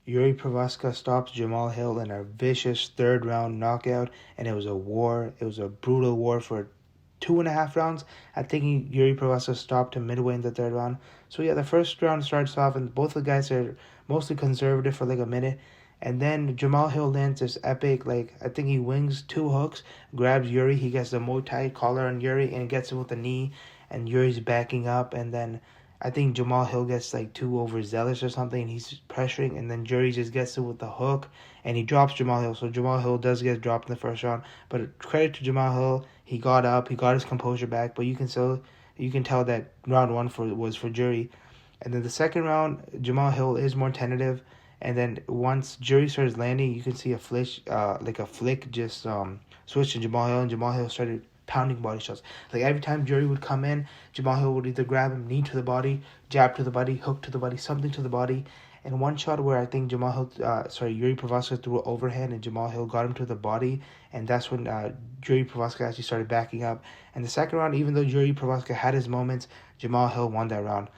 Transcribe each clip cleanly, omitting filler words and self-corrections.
Yuri Prochazka stops Jamahal Hill in a vicious third round knockout, and it was a war. It was a brutal war for 2.5 rounds. I think Yuri Prochazka stopped him midway in the third round. So yeah, the first round starts off, and both the guys are mostly conservative for like a minute. And then Jamahal Hill lands this epic, like, I think he wings two hooks, grabs Yuri, he gets the Muay Thai collar on Yuri, and gets him with the knee, and Yuri's backing up, and then I think Jamahal Hill gets like too overzealous or something, and he's pressuring, and then Yuri just gets it with the hook, and he drops Jamahal Hill. So Jamahal Hill does get dropped in the first round, but credit to Jamahal Hill, he got up, he got his composure back, but you can tell that round one was for Yuri. And then the second round, Jamahal Hill is more tentative, and then once Yuri starts landing, you can see a flick just switch to Jamahal Hill, and Jamahal Hill started pounding body shots. Like every time Yuri would come in, Jamahal Hill would either grab him, knee to the body, jab to the body, hook to the body, something to the body. And one shot where I think Yuri Prochazka threw an overhand, and Jamahal Hill got him to the body, and that's when Yuri Prochazka actually started backing up. And the second round, even though Yuri Prochazka had his moments, Jamahal Hill won that round.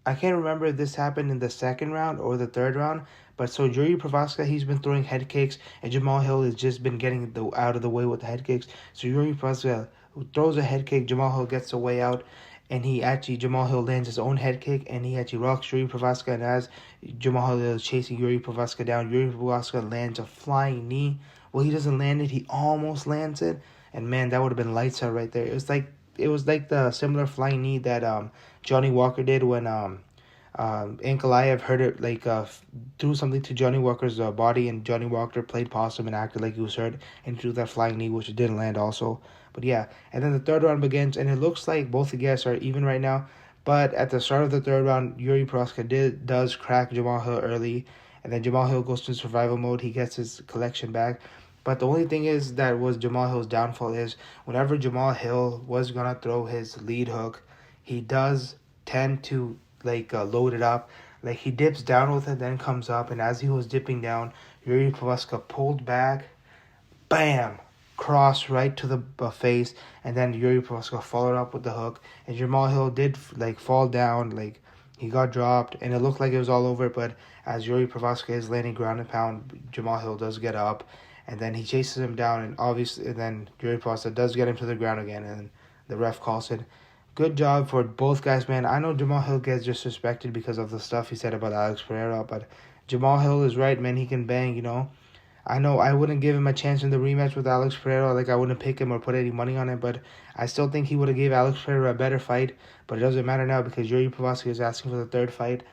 I can't remember if this happened in the second round or the third round, but so Yuri Prochazka, he's been throwing head kicks, and Jamahal Hill has just been getting out of the way with the head kicks. So Yuri Prochazka throws a head kick, Jamahal Hill gets the way out, and Jamahal Hill lands his own head kick, and he actually rocks Yuri Prochazka, and as Jamahal Hill is chasing Yuri Prochazka down, Yuri Prochazka lands a flying knee. Well, he doesn't land it, he almost lands it, and man, that would have been lights out right there. It was like the similar flying knee that Johnny Walker did when Ankalaev heard it, like threw something to Johnny Walker's body, and Johnny Walker played possum and acted like he was hurt and threw that flying knee, which didn't land also. But yeah, and then the third round begins, and it looks like both the guys are even right now. But at the start of the third round, Yuri Prochazka does crack Jamahal Hill early, and then Jamahal Hill goes to survival mode. He gets his collection back. But the only thing is that was Jamahal Hill's downfall is whenever Jamahal Hill was gonna throw his lead hook, he does tend to load it up. Like he dips down with it, then comes up, and as he was dipping down, Yuri Prochazka pulled back, bam, cross right to the face, and then Yuri Prochazka followed up with the hook, and Jamahal Hill did fall down, like he got dropped, and it looked like it was all over. But as Yuri Prochazka is landing ground and pound, Jamahal Hill does get up, and then he chases him down, and then Yuri Prochazka does get him to the ground again, and the ref calls it. Good job for both guys, man. I know Jamahal Hill gets disrespected because of the stuff he said about Alex Pereira, but Jamahal Hill is right, man. He can bang. I know I wouldn't give him a chance in the rematch with Alex Pereira. Like, I wouldn't pick him or put any money on it, but I still think he would have gave Alex Pereira a better fight. But it doesn't matter now because Yuri Prochazka is asking for the third fight.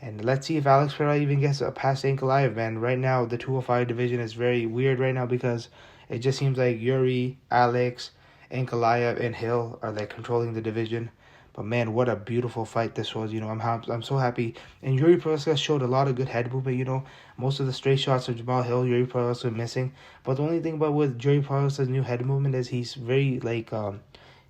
And let's see if Alex Pereira even gets past Ankalaev, man. Right now, the 205 division is very weird right now because it just seems like Yuri, Alex, Ankalaev, and Hill are like controlling the division. But man, what a beautiful fight this was. I'm so happy. And Yuri Prochazka showed a lot of good head movement. Most of the straight shots of Jamahal Hill, Yuri Prochazka missing. But the only thing about with Yuri Prochazka's new head movement is he's very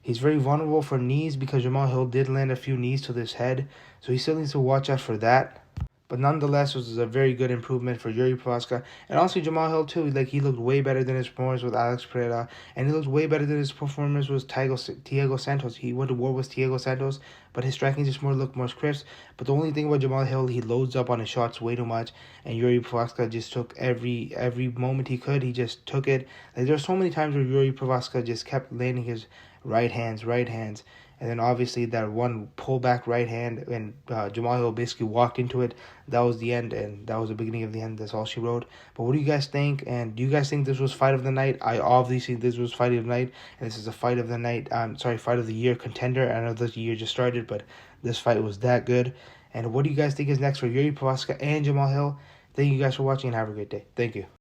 he's very vulnerable for knees because Jamahal Hill did land a few knees to his head. So he still needs to watch out for that. But nonetheless, it was a very good improvement for Yuri Prochazka. And also Jamahal Hill, too. Like, he looked way better than his performance with Alex Pereira. And he looked way better than his performance with Thiago Santos. He went to war with Thiago Santos, but his striking just looked more crisp. But the only thing about Jamahal Hill, he loads up on his shots way too much. And Yuri Prochazka just took every moment he could. He just took it. Like, there's so many times where Yuri Prochazka just kept landing his right hands. And then obviously that one pullback right hand, and Jamahal Hill basically walked into it. That was the end, and that was the beginning of the end. That's all she wrote. But what do you guys think? And do you guys think this was fight of the night? I obviously think this was fight of the night, and this is a fight of the night. Fight of the year contender. I know this year just started, but this fight was that good. And what do you guys think is next for Yuri Prochazka and Jamahal Hill? Thank you guys for watching, and have a great day. Thank you.